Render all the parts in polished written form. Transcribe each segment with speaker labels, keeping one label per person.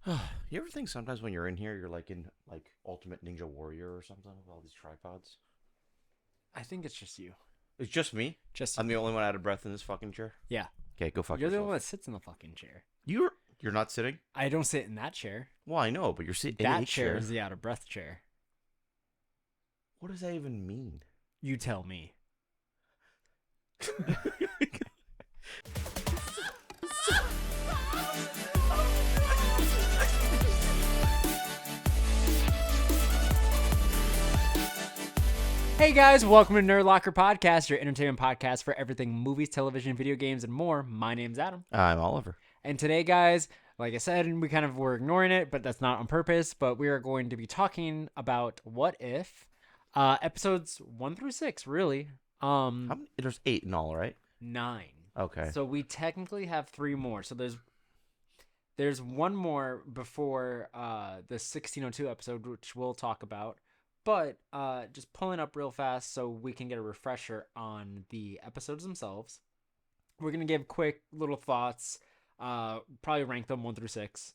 Speaker 1: You ever think sometimes when you're in here, you're like in like Ultimate Ninja Warrior or something with all these tripods?
Speaker 2: I think it's just you.
Speaker 1: It's just me.
Speaker 2: Just
Speaker 1: I'm
Speaker 2: you.
Speaker 1: the only one out of breath in this fucking chair.
Speaker 2: Yeah.
Speaker 1: Okay, go fuck
Speaker 2: You're the one
Speaker 1: yourself.
Speaker 2: that sits in the fucking chair.
Speaker 1: You're not sitting.
Speaker 2: I don't sit in that chair.
Speaker 1: Well, I know, but you're sitting in a
Speaker 2: That chair
Speaker 1: chair.
Speaker 2: is the out of breath chair.
Speaker 1: What does that even mean?
Speaker 2: You tell me. Hey guys, welcome to Nerd Locker Podcast, your entertainment podcast for everything movies, television, video games, and more. My name's Adam.
Speaker 1: I'm Oliver.
Speaker 2: And today, guys, like I said, we kind of were ignoring it, but that's not on purpose. But we are going to be talking about What If, episodes 1 through 6, really.
Speaker 1: How many? There's 8 in all, right?
Speaker 2: 9.
Speaker 1: Okay.
Speaker 2: So we technically have 3 more. So there's one more before the 1602 episode, which we'll talk about. But just pulling up real fast so we can get a refresher on the episodes themselves. We're gonna give quick little thoughts. Probably rank them 1 through 6.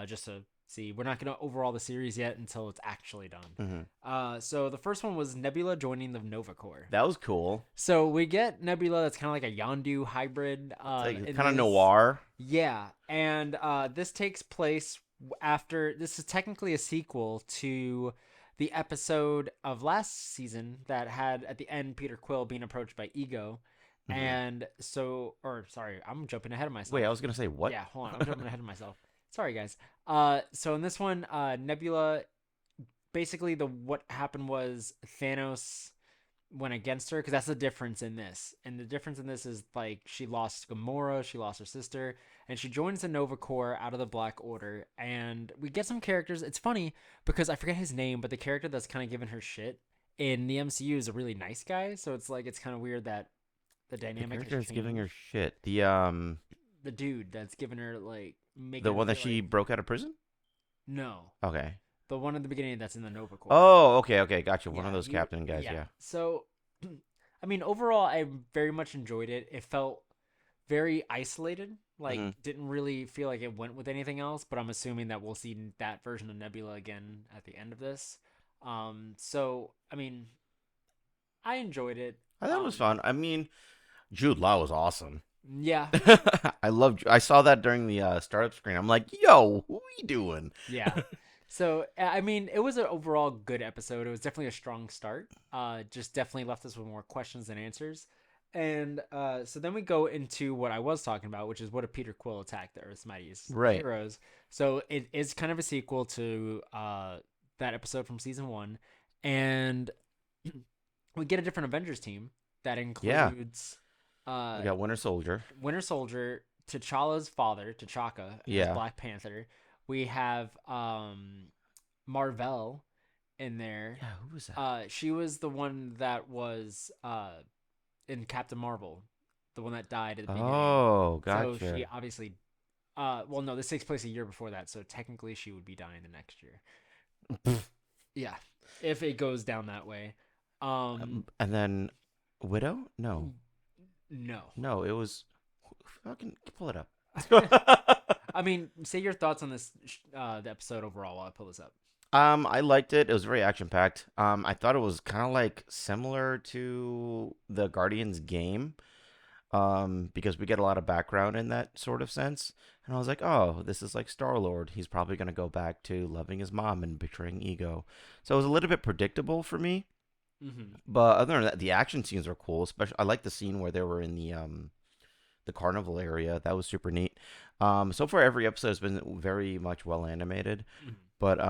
Speaker 2: Just to see. We're not gonna overhaul the series yet until it's actually done. So the first one was Nebula joining the Nova Corps.
Speaker 1: That was cool.
Speaker 2: So we get Nebula that's kind of like a Yondu hybrid.
Speaker 1: Like kind of noir.
Speaker 2: Yeah, and this takes place after. This is technically a sequel to the episode of last season that had at the end Peter Quill being approached by Ego. And so, or sorry, I'm jumping ahead of myself.
Speaker 1: Wait, I was gonna say what?
Speaker 2: Yeah, hold on, I'm jumping ahead of myself. Sorry, guys. So in this one, Nebula, basically what happened was Thanos went against her because that's the difference in this. And the difference in this is like she lost Gamora, she lost her sister, and she joins the Nova Corps out of the Black Order. And we get some characters. It's funny because I forget his name, but the character that's kind of giving her shit in the MCU is a really nice guy. So it's like it's kind of weird that the
Speaker 1: The
Speaker 2: dynamic
Speaker 1: character
Speaker 2: has
Speaker 1: is giving her
Speaker 2: changed.
Speaker 1: shit.
Speaker 2: The dude that's giving her like making
Speaker 1: The
Speaker 2: her
Speaker 1: one that
Speaker 2: feel
Speaker 1: she
Speaker 2: like
Speaker 1: broke out of prison.
Speaker 2: no,
Speaker 1: Okay.
Speaker 2: the one at the beginning that's in the Nova Corps.
Speaker 1: Oh, okay, gotcha. One of
Speaker 2: Yeah,
Speaker 1: those captain guys. Yeah.
Speaker 2: So, I mean, overall, I very much enjoyed it. It felt very isolated. Like,
Speaker 1: hmm
Speaker 2: didn't really feel like it went with anything else. But I'm assuming that we'll see that version of Nebula again at the end of this. So I mean, I enjoyed it.
Speaker 1: I thought it was fun. I mean, Jude Law was awesome.
Speaker 2: Yeah,
Speaker 1: I love. I saw that during the startup screen. I'm like, yo, what are you doing?
Speaker 2: yeah. So I mean, it was an overall good episode. It was definitely a strong start. Just definitely left us with more questions than answers. And so then we go into what I was talking about, which is what if Peter Quill attacked the Earth's mightiest
Speaker 1: Right.
Speaker 2: heroes. So it is kind of a sequel to that episode from season 1, and we get a different Avengers team that
Speaker 1: Yeah.
Speaker 2: includes
Speaker 1: We got Winter Soldier.
Speaker 2: Winter Soldier, T'Challa's father, T'Chaka, as
Speaker 1: Yeah.
Speaker 2: Black Panther. We have Marvel in there.
Speaker 1: Yeah. Who was that?
Speaker 2: She was the one that was in Captain Marvel, the one that died at the beginning.
Speaker 1: Oh,
Speaker 2: So
Speaker 1: gotcha.
Speaker 2: she obviously, well, no, this takes place a year before that, so technically she would be dying the next year. Yeah, if it goes down that way.
Speaker 1: And then Widow? No,
Speaker 2: No.
Speaker 1: no. It was. Fucking pull it up.
Speaker 2: I mean, say your thoughts on this, the episode overall while I pull this up.
Speaker 1: I liked it. It was very action packed. I thought it was kind of like similar to the Guardians game. Because we get a lot of background in that sort of sense. And I was like, oh, this is like Star-Lord. He's probably going to go back to loving his mom and betraying Ego. So it was a little bit predictable for me.
Speaker 2: Mm-hmm.
Speaker 1: But other than that, the action scenes are cool. Especially, I like the scene where they were in the carnival area. That was super neat. So far every episode has been very much well animated.
Speaker 2: Mm-hmm.
Speaker 1: But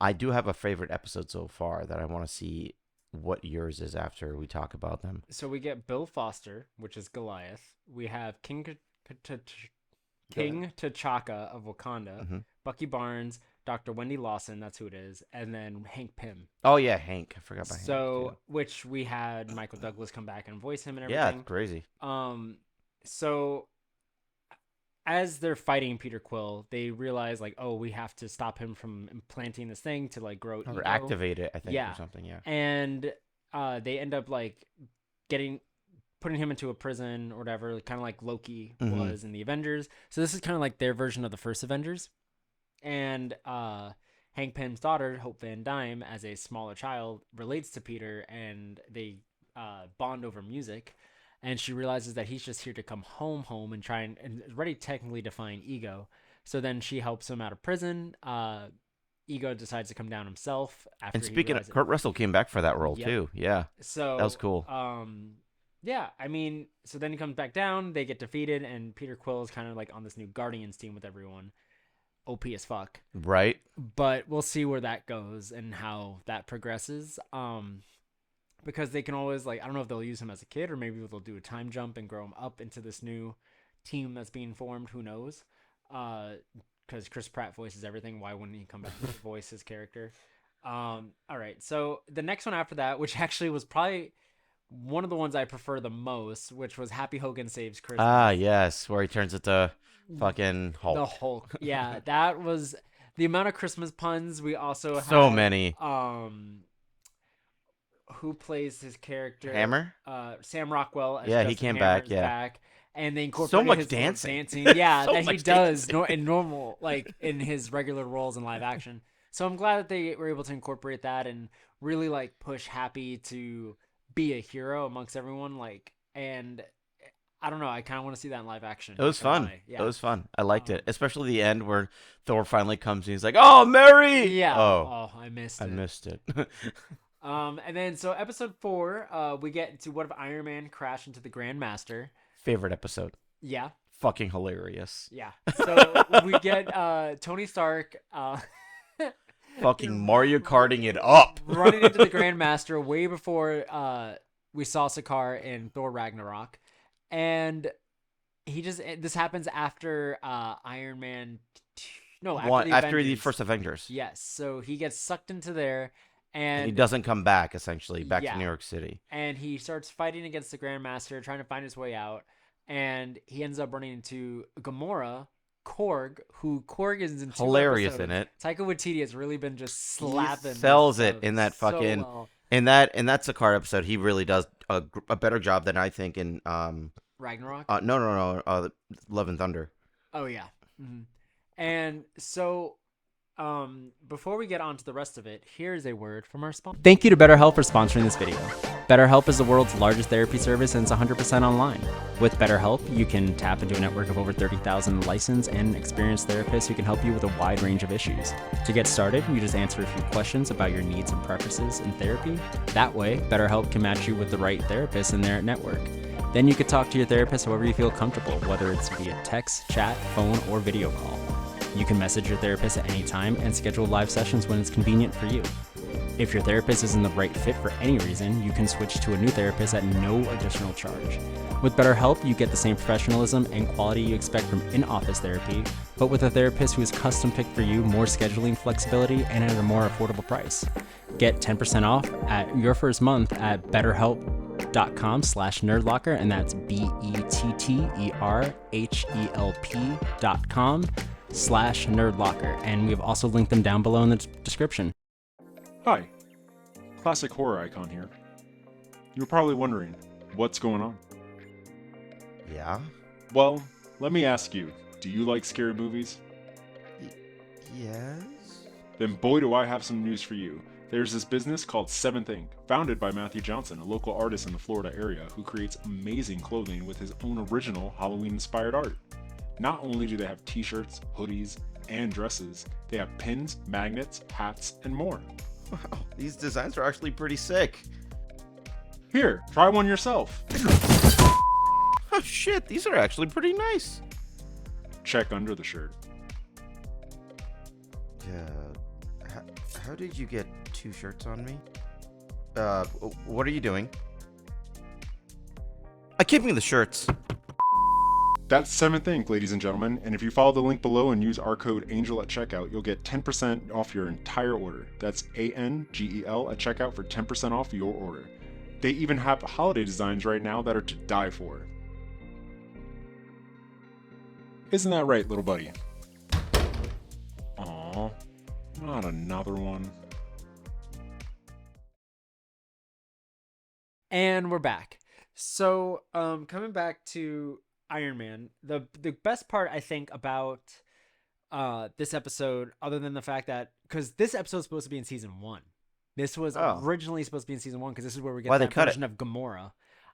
Speaker 1: I do have a favorite episode so far that I want to see what yours is after we talk about them.
Speaker 2: So we get Bill Foster, which is Goliath. We have King T'Chaka of Wakanda,
Speaker 1: hmm
Speaker 2: Bucky Barnes, Dr. Wendy Lawson, that's who it is, and then Hank Pym.
Speaker 1: Oh yeah, Hank. I forgot about Hank
Speaker 2: So,
Speaker 1: too.
Speaker 2: which we had Michael Douglas come back and voice him and
Speaker 1: Yeah, it's
Speaker 2: everything.
Speaker 1: crazy.
Speaker 2: So as they're fighting Peter Quill, they realize like, oh, we have to stop him from implanting this thing to like grow
Speaker 1: Or
Speaker 2: ego.
Speaker 1: activate it, I think, or
Speaker 2: Yeah,
Speaker 1: something. Yeah.
Speaker 2: and they end up like getting putting him into a prison or whatever, kind of like Loki
Speaker 1: Mhm.
Speaker 2: was in the Avengers. So this is kind of like their version of the first Avengers. And Hank Pym's daughter, Hope Van Dyne, as a smaller child, relates to Peter, and they bond over music. And she realizes that he's just here to come home, and try and is ready technically to find Ego. So then she helps him out of prison. Ego decides to come down himself
Speaker 1: And
Speaker 2: after he
Speaker 1: speaking of,
Speaker 2: realizes.
Speaker 1: Kurt Russell came back for that role
Speaker 2: Yep.
Speaker 1: too. Yeah, that was
Speaker 2: So,
Speaker 1: cool.
Speaker 2: yeah, I mean, so then he comes back down. They get defeated, and Peter Quill is kind of like on this new Guardians team with everyone. OP as fuck.
Speaker 1: Right?
Speaker 2: But we'll see where that goes and how that progresses. Because they can always like I don't know if they'll use him as a kid or maybe they'll do a time jump and grow him up into this new team that's being formed. Who knows? Because Chris Pratt voices everything. Why wouldn't he come back to voice his character? All right. So the next one after that, which actually was probably one of the ones I prefer the most, which was Happy Hogan Saves
Speaker 1: Ah,
Speaker 2: Christmas.
Speaker 1: yes, where he turns into fucking
Speaker 2: The
Speaker 1: Hulk.
Speaker 2: Hulk. Yeah, that was the amount of Christmas puns. We also
Speaker 1: So
Speaker 2: had
Speaker 1: many.
Speaker 2: who plays his character?
Speaker 1: Hammer?
Speaker 2: Sam Rockwell as
Speaker 1: Yeah, he
Speaker 2: Justin
Speaker 1: came
Speaker 2: Hammer
Speaker 1: back.
Speaker 2: is
Speaker 1: Yeah.
Speaker 2: back. And they
Speaker 1: So
Speaker 2: incorporated
Speaker 1: much
Speaker 2: his little
Speaker 1: dancing.
Speaker 2: dancing, yeah,
Speaker 1: So
Speaker 2: that he
Speaker 1: much
Speaker 2: does
Speaker 1: dancing.
Speaker 2: in normal, like in his regular roles in live action. So I'm glad that they were able to incorporate that and really like push Happy to be a hero amongst everyone. Like, and I don't know, I kind of want to see that in live action.
Speaker 1: It
Speaker 2: Not
Speaker 1: was
Speaker 2: gonna
Speaker 1: fun.
Speaker 2: lie,
Speaker 1: It
Speaker 2: yeah.
Speaker 1: was fun. I liked it,
Speaker 2: Um,
Speaker 1: especially the end where Thor finally comes and he's like, "Oh, Mary!"
Speaker 2: yeah.
Speaker 1: Oh,
Speaker 2: Oh, I missed
Speaker 1: I
Speaker 2: it.
Speaker 1: missed it.
Speaker 2: And then so episode 4, we get to what if Iron Man crashed into the Grandmaster?
Speaker 1: Favorite episode.
Speaker 2: Yeah,
Speaker 1: Fucking hilarious.
Speaker 2: yeah. So we get Tony Stark
Speaker 1: Fucking Mario Karting it up.
Speaker 2: running into the Grandmaster way before we saw Sakaar in Thor Ragnarok, and he just this happens after Iron Man. No, after
Speaker 1: One
Speaker 2: the
Speaker 1: after the
Speaker 2: Avengers.
Speaker 1: first Avengers,
Speaker 2: Yes, so he gets sucked into there,
Speaker 1: and he
Speaker 2: and
Speaker 1: doesn't come back. Essentially, back to
Speaker 2: yeah,
Speaker 1: New York City.
Speaker 2: and he starts fighting against the Grandmaster, trying to find his way out, and he ends up running into Gamora, Korg, who Korg is in 2 episodes.
Speaker 1: Hilarious in it.
Speaker 2: Taika Waititi has really been just
Speaker 1: He
Speaker 2: slapping this
Speaker 1: sells it
Speaker 2: stuff
Speaker 1: in that
Speaker 2: so
Speaker 1: fucking
Speaker 2: well.
Speaker 1: in that Sakaar episode. He really does a better job than I think in
Speaker 2: Ragnarok.
Speaker 1: no Love and Thunder.
Speaker 2: Oh yeah. hmm And so before we get on to the rest of it, here's a word from our sponsor. Thank you to BetterHelp for sponsoring this video. BetterHelp is the world's largest therapy service and it's 100% online. With BetterHelp, you can tap into a network of over 30,000 licensed and experienced therapists who can help you with a wide range of issues. To get started, you just answer a few questions about your needs and preferences in therapy. That way, BetterHelp can match you with the right therapist in their network. Then you could talk to your therapist however you feel comfortable, whether it's via text, chat, phone, or video call. You can message your therapist at any time and schedule live sessions when it's convenient for you. If your therapist isn't the right fit for any reason, you can switch to a new therapist at no additional charge. With BetterHelp, you get the same professionalism and quality you expect from in-office therapy, but with a therapist who is custom picked for you, more scheduling flexibility, and at a more affordable price. Get 10% off at your first month at betterhelp.com/nerdlocker, and that's betterhelp.com/nerdlocker. And we've also linked them down below in the description.
Speaker 3: Hi, classic horror icon here. You're probably wondering, what's going on?
Speaker 1: Yeah.
Speaker 3: Well, let me ask you, do you like scary movies?
Speaker 1: Yes.
Speaker 3: Then boy do I have some news for you. There's this business called Seventh Inc., founded by Matthew Johnson, a local artist in the Florida area who creates amazing clothing with his own original Halloween-inspired art. Not only do they have t-shirts, hoodies, and dresses, they have pins, magnets, hats, and more.
Speaker 1: Wow, these designs are actually pretty sick.
Speaker 3: Here, try one yourself.
Speaker 1: Oh shit, these are actually pretty nice.
Speaker 3: Check under the shirt.
Speaker 1: How did you get 2 shirts on me? What are you doing? I gave me the shirts.
Speaker 3: That's Seventh Inc., ladies and gentlemen, and if you follow the link below and use our code ANGEL at checkout, you'll get 10% off your entire order. That's ANGEL at checkout for 10% off your order. They even have holiday designs right now that are to die for. Isn't that right, little buddy? Aww, not another one.
Speaker 2: And we're back. So, coming back to Iron Man, the best part I think about this episode, other than the fact that because this episode is supposed to be in season 1. This was
Speaker 1: Oh.
Speaker 2: originally supposed to be in season 1 because this is where we get
Speaker 1: Why'd they
Speaker 2: that
Speaker 1: cut it?
Speaker 2: version of Gamora.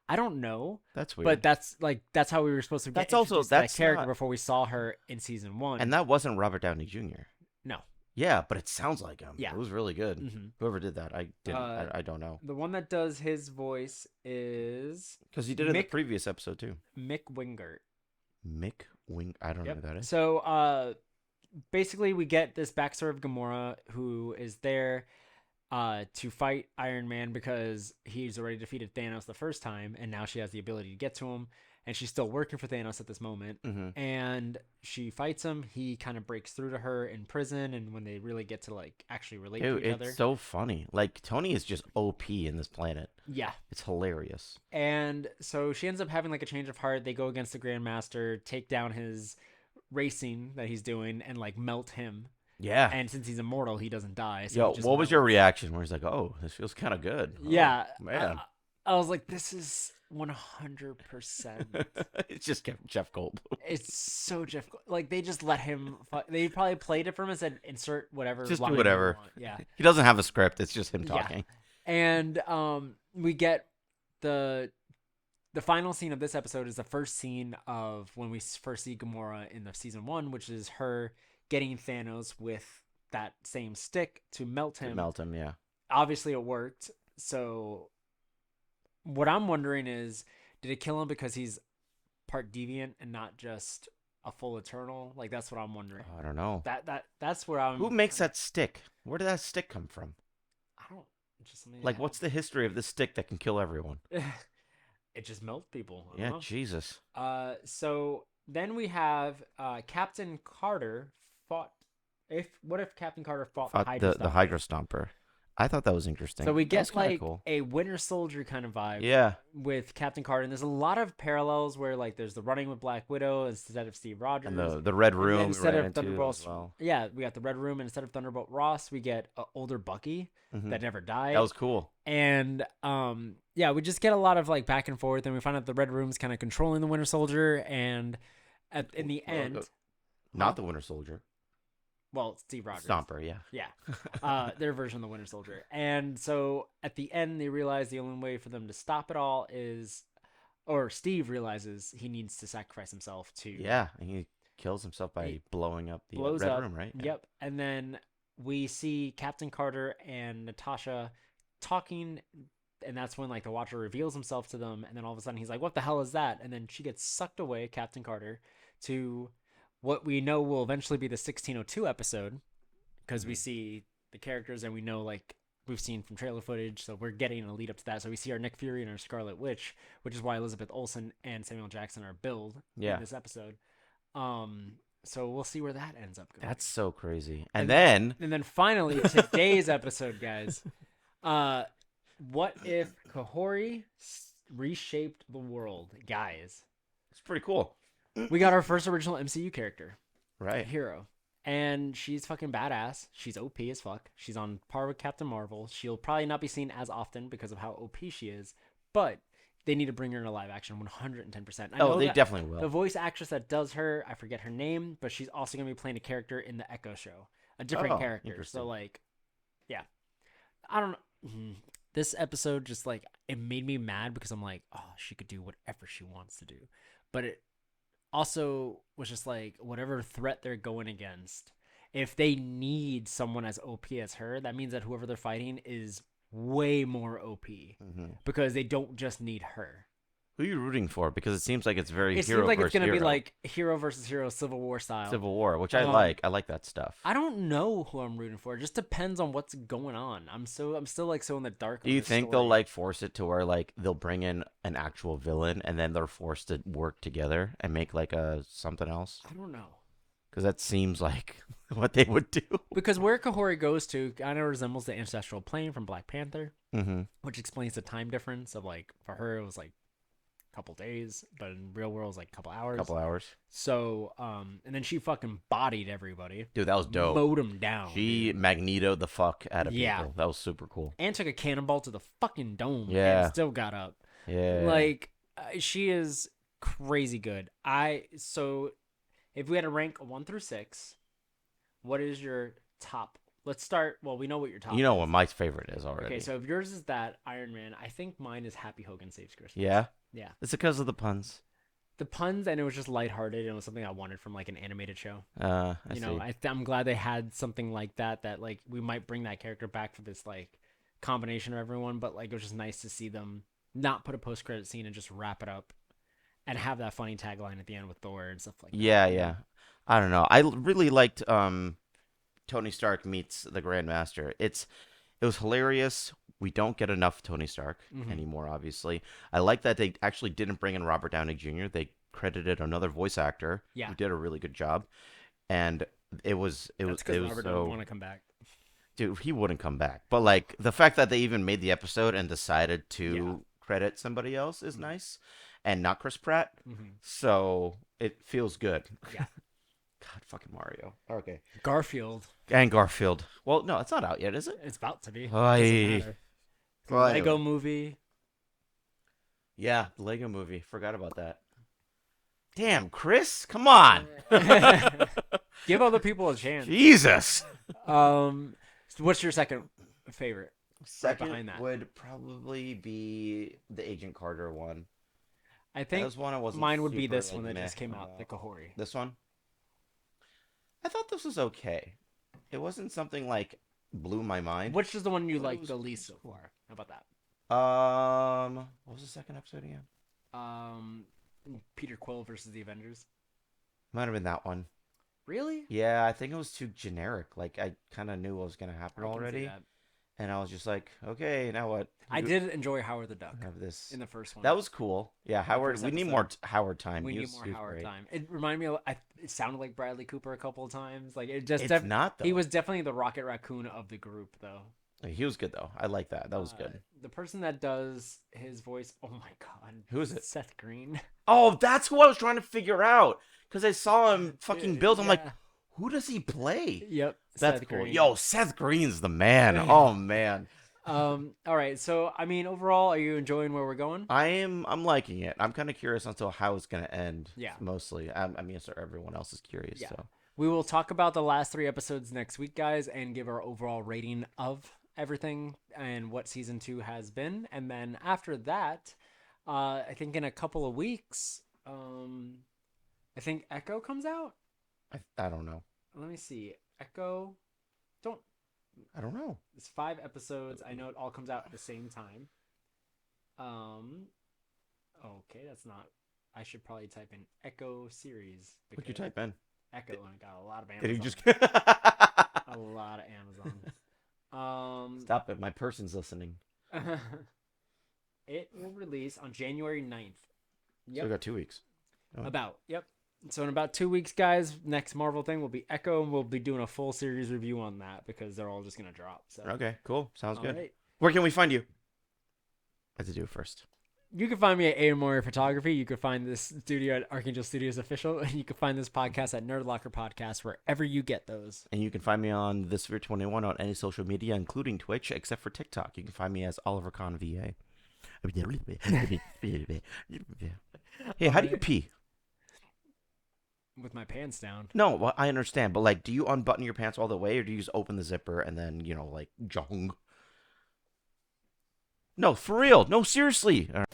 Speaker 2: I don't know,
Speaker 1: That's weird.
Speaker 2: but that's how we were supposed to get
Speaker 1: That's also-
Speaker 2: introduced to that
Speaker 1: that's
Speaker 2: character
Speaker 1: not-
Speaker 2: before we saw her in season 1.
Speaker 1: And that wasn't Robert Downey Jr.
Speaker 2: No.
Speaker 1: Yeah, but it sounds like him.
Speaker 2: Yeah.
Speaker 1: It was really good.
Speaker 2: Mhm.
Speaker 1: Whoever did that, I didn't. I don't know.
Speaker 2: The one that does his voice is
Speaker 1: Because he did it in the
Speaker 2: Mick-
Speaker 1: previous episode too.
Speaker 2: Mick Wingert.
Speaker 1: Mick Wing. I don't know who that is.
Speaker 2: So basically we get this backstory of Gamora, who is there to fight Iron Man because he's already defeated Thanos the first time, and now she has the ability to get to him, and she's still working for Thanos at this moment.
Speaker 1: Mm-hmm.
Speaker 2: And she fights him. He kind of breaks through to her in prison, and when they really get to like actually relate to
Speaker 1: Dude,
Speaker 2: each
Speaker 1: it's
Speaker 2: other.
Speaker 1: so funny. Like Tony is just OP in this planet.
Speaker 2: Yeah.
Speaker 1: It's hilarious.
Speaker 2: And so she ends up having like a change of heart. They go against the Grandmaster, take down his racing that he's doing, and like melt him.
Speaker 1: Yeah.
Speaker 2: And since he's immortal, he doesn't die. So
Speaker 1: Yo,
Speaker 2: he just
Speaker 1: what was your
Speaker 2: melts.
Speaker 1: reaction? Where he's like, "Oh, this feels kind of good." Oh,
Speaker 2: Yeah,
Speaker 1: man.
Speaker 2: I was like, this is 100%.
Speaker 1: It's just Jeff Goldblum.
Speaker 2: It's so Jeff. Like they just let him. They probably played it for him and said, insert whatever.
Speaker 1: Just
Speaker 2: line
Speaker 1: do
Speaker 2: you
Speaker 1: whatever.
Speaker 2: want. Yeah.
Speaker 1: He doesn't have a script. It's just him
Speaker 2: Yeah.
Speaker 1: talking.
Speaker 2: And we get the final scene of this episode is the first scene of when we first see Gamora in the season 1, which is her getting Thanos with that same stick to melt him.
Speaker 1: Melt him, yeah.
Speaker 2: Obviously it worked. So what I'm wondering is, did it kill him because he's part deviant and not just a full Eternal? Like that's what I'm wondering.
Speaker 1: I don't know.
Speaker 2: That's where I'm.
Speaker 1: Who makes that stick? Where did that stick come from?
Speaker 2: I don't. Just something
Speaker 1: Like,
Speaker 2: that
Speaker 1: what's the history of this stick that can kill everyone?
Speaker 2: It just melts people. I don't
Speaker 1: Yeah,
Speaker 2: know.
Speaker 1: Jesus.
Speaker 2: So then we have Captain Carter fought. What if Captain Carter fought
Speaker 1: Fought
Speaker 2: Hydra
Speaker 1: the Hydra Stomper. I thought that was interesting.
Speaker 2: So we
Speaker 1: That was
Speaker 2: get
Speaker 1: kinda
Speaker 2: like
Speaker 1: cool.
Speaker 2: a Winter Soldier kind of vibe
Speaker 1: Yeah.
Speaker 2: with Captain Carter, and there's a lot of parallels where like there's the running with Black Widow instead of Steve Rogers,
Speaker 1: And the red
Speaker 2: and then
Speaker 1: room we
Speaker 2: instead
Speaker 1: ran
Speaker 2: of
Speaker 1: into
Speaker 2: Thunderbolt.
Speaker 1: as well.
Speaker 2: Yeah, we got the Red Room, and instead of Thunderbolt Ross, we get older Bucky
Speaker 1: Mhm.
Speaker 2: that never died.
Speaker 1: That was cool.
Speaker 2: And yeah, we just get a lot of like back and forth, and we find out the Red Room's kind of controlling the Winter Soldier, and in the end,
Speaker 1: Not the Winter Soldier.
Speaker 2: well, Steve Rogers.
Speaker 1: Stomper, yeah.
Speaker 2: Yeah. Their version of the Winter Soldier. And so at the end, they realize the only way for them to stop it all is, or Steve realizes he needs to sacrifice himself to.
Speaker 1: Yeah, and he kills himself by
Speaker 2: He
Speaker 1: blowing up the
Speaker 2: blows
Speaker 1: red
Speaker 2: up.
Speaker 1: room, right? Yeah.
Speaker 2: Yep. And then we see Captain Carter and Natasha talking, and that's when like the Watcher reveals himself to them, and then all of a sudden he's like, "What the hell is that?" And then she gets sucked away, Captain Carter, to what we know will eventually be the 1602 episode, because we see the characters and we know like we've seen from trailer footage, so we're getting a lead up to that. So we see our Nick Fury and our Scarlet Witch, which is why Elizabeth Olsen and Samuel Jackson are billed
Speaker 1: Yeah.
Speaker 2: in this episode. So we'll see where that ends up going.
Speaker 1: That's so crazy.
Speaker 2: And
Speaker 1: And then
Speaker 2: And then finally, today's episode, guys. What if Kahhori reshaped the world? Guys,
Speaker 1: it's pretty cool.
Speaker 2: we got our first original MCU character,
Speaker 1: Right.
Speaker 2: hero. And she's fucking badass. She's OP as fuck. She's on par with Captain Marvel. She'll probably not be seen as often because of how OP she is, but they need to bring her in a live action 110%. I
Speaker 1: Oh,
Speaker 2: know
Speaker 1: they
Speaker 2: that
Speaker 1: definitely will.
Speaker 2: The voice actress that does her, I forget her name, but she's also going to be playing a character in the Echo show. A different
Speaker 1: Oh,
Speaker 2: character.
Speaker 1: interesting.
Speaker 2: So, like, yeah. I don't know. This episode just, like, it made me mad because I'm like, oh, she could do whatever she wants to do. But it also was just like, whatever threat they're going against, if they need someone as OP as her, that means that whoever they're fighting is way more OP
Speaker 1: Mhm.
Speaker 2: because they don't just need her.
Speaker 1: Who are you rooting for? Because it seems like it's very
Speaker 2: It
Speaker 1: hero
Speaker 2: seems like it's
Speaker 1: versus
Speaker 2: gonna be
Speaker 1: hero.
Speaker 2: like hero versus hero, Civil War style.
Speaker 1: Civil War, which I
Speaker 2: Um,
Speaker 1: like. I like that stuff.
Speaker 2: I don't know who I'm rooting for. It just depends on what's going on. I'm still like so in the dark.
Speaker 1: Do you think they'll like force it to where like they'll bring in an actual villain and then they're forced to work together and make like a something else?
Speaker 2: I don't know.
Speaker 1: Because that seems like what they would do.
Speaker 2: Because where Kahhori goes to kind of resembles the ancestral plane from Black Panther,
Speaker 1: Mm-hmm.
Speaker 2: which explains the time difference of like for her it was like a couple days, but in real world it was like a couple hours.
Speaker 1: Couple hours.
Speaker 2: So and then she fucking bodied everybody,
Speaker 1: Dude, that was dope.
Speaker 2: mowed them down.
Speaker 1: She
Speaker 2: dude.
Speaker 1: Magnetoed the fuck out of
Speaker 2: Yeah.
Speaker 1: people. That was super cool.
Speaker 2: And took a cannonball to the fucking dome.
Speaker 1: Yeah.
Speaker 2: And still got up.
Speaker 1: Yeah.
Speaker 2: Like she is crazy good. So if we had to rank 1 through 6, what is your top? Let's start. Well, we know what your top.
Speaker 1: You know
Speaker 2: is.
Speaker 1: what my favorite is already.
Speaker 2: Okay, so if yours is that Iron Man, I think mine is Happy Hogan Saves Christmas.
Speaker 1: Yeah?
Speaker 2: Yeah.
Speaker 1: It's because of the puns.
Speaker 2: The puns, and it was just lighthearted, and it was something I wanted from like an animated show.
Speaker 1: I
Speaker 2: You
Speaker 1: see.
Speaker 2: know, I'm glad they had something like that. That like we might bring that character back for this like combination of everyone, but like it was just nice to see them not put a post credit scene and just wrap it up, and have that funny tagline at the end with Thor and stuff like that.
Speaker 1: Yeah, yeah. I don't know. I really liked Tony Stark meets the Grandmaster. It was hilarious. We don't get enough Tony Stark
Speaker 2: Mhm.
Speaker 1: anymore, obviously. I like that they actually didn't bring in Robert Downey Jr. They credited another voice actor
Speaker 2: Yeah.
Speaker 1: who did a really good job. And it was
Speaker 2: That's because Robert doesn't
Speaker 1: so
Speaker 2: want to come back.
Speaker 1: dude, he wouldn't come back. But like the fact that they even made the episode and decided to credit somebody else is nice and not Chris Pratt.
Speaker 2: Mhm.
Speaker 1: So it feels good.
Speaker 2: Yeah.
Speaker 1: God, fucking Mario. Okay.
Speaker 2: Garfield,
Speaker 1: And Garfield. Well, no, it's not out yet, is it?
Speaker 2: it's about to be.
Speaker 1: Aye.
Speaker 2: Doesn't matter. The
Speaker 1: Aye.
Speaker 2: Lego movie.
Speaker 1: Yeah, the Lego movie. Forgot about that. Damn, Chris, come on.
Speaker 2: Give other people a chance.
Speaker 1: Jesus.
Speaker 2: So what's your second favorite?
Speaker 1: Second
Speaker 2: behind that.
Speaker 1: would probably be the Agent Carter one.
Speaker 2: I
Speaker 1: That
Speaker 2: think
Speaker 1: was one I wasn't
Speaker 2: mine would be
Speaker 1: super,
Speaker 2: this
Speaker 1: like,
Speaker 2: one that
Speaker 1: meh
Speaker 2: just came out, the
Speaker 1: about.
Speaker 2: Kahhori.
Speaker 1: This one? I thought this was okay. It wasn't something like blew my mind.
Speaker 2: Which is the one you
Speaker 1: But it
Speaker 2: like
Speaker 1: was
Speaker 2: the least so far? How about that?
Speaker 1: What was the second episode again?
Speaker 2: Peter Quill versus the Avengers.
Speaker 1: Might have been that one.
Speaker 2: Really?
Speaker 1: Yeah, I think it was too generic. Like I kind of knew what was gonna happen
Speaker 2: I can see
Speaker 1: already,
Speaker 2: that.
Speaker 1: and I was just like, okay, now what?
Speaker 2: I did enjoy Howard the Duck
Speaker 1: have this.
Speaker 2: in the first one.
Speaker 1: That was cool. Yeah, Howard.
Speaker 2: first
Speaker 1: We need
Speaker 2: episode.
Speaker 1: more Howard time.
Speaker 2: We
Speaker 1: He
Speaker 2: need
Speaker 1: was-
Speaker 2: more
Speaker 1: he was
Speaker 2: Howard
Speaker 1: great.
Speaker 2: time. It reminded me of. It sounded like Bradley Cooper a couple of times. Like it just.
Speaker 1: It's not though.
Speaker 2: He was definitely the Rocket Raccoon of the group, though.
Speaker 1: He was good though. I like that. That was good.
Speaker 2: The person that does his voice. Oh my god.
Speaker 1: Who is it?
Speaker 2: Seth Green.
Speaker 1: Oh, that's who I was trying to figure out because I saw him fucking build. I'm like,
Speaker 2: Yeah.
Speaker 1: who does he play?
Speaker 2: Yep.
Speaker 1: That's
Speaker 2: Seth
Speaker 1: cool.
Speaker 2: Green.
Speaker 1: Yo, Seth Green's the man. Oh man.
Speaker 2: All right. So I mean, overall, are you enjoying where we're going?
Speaker 1: I'm liking it. I'm kind of curious until how it's gonna end.
Speaker 2: Yeah.
Speaker 1: Mostly. I mean, so everyone else is curious.
Speaker 2: Yeah.
Speaker 1: So
Speaker 2: We will talk about the last 3 episodes next week, guys, and give our overall rating of everything and what season 2 has been. And then after that, I think in a couple of weeks, I think Echo comes out.
Speaker 1: I don't know.
Speaker 2: Let me see. Echo. Don't.
Speaker 1: I don't know.
Speaker 2: It's 5 episodes. I know it all comes out at the same time. Okay, that's not. I should probably type in Echo series.
Speaker 1: What'd you
Speaker 2: because
Speaker 1: type in?
Speaker 2: Echo, and I got a lot of Amazon.
Speaker 1: Did he just
Speaker 2: A lot of Amazon.
Speaker 1: Stop it? My person's listening.
Speaker 2: It will release on January 9th.
Speaker 1: So we got 2 weeks. Oh.
Speaker 2: Yep. So in about 2 weeks, guys, next Marvel thing will be Echo, and we'll be doing a full series review on that because they're all just gonna drop. So
Speaker 1: Okay, cool. Sounds
Speaker 2: all
Speaker 1: good.
Speaker 2: right.
Speaker 1: Where can we find you? I have to do it first.
Speaker 2: You can find me at A Moria Photography. You can find this studio at Archangel Studios Official, and you can find this podcast at Nerd Locker Podcast wherever you get those.
Speaker 1: And you can find me on This Sphere 21 on any social media, including Twitch, except for TikTok. You can find me as Oliver Con VA. Hey, how do you pee?
Speaker 2: With my pants down.
Speaker 1: No, well, I understand, but like, do you unbutton your pants all the way, or do you just open the zipper and then, like, jong? No, for real. No, seriously. All right.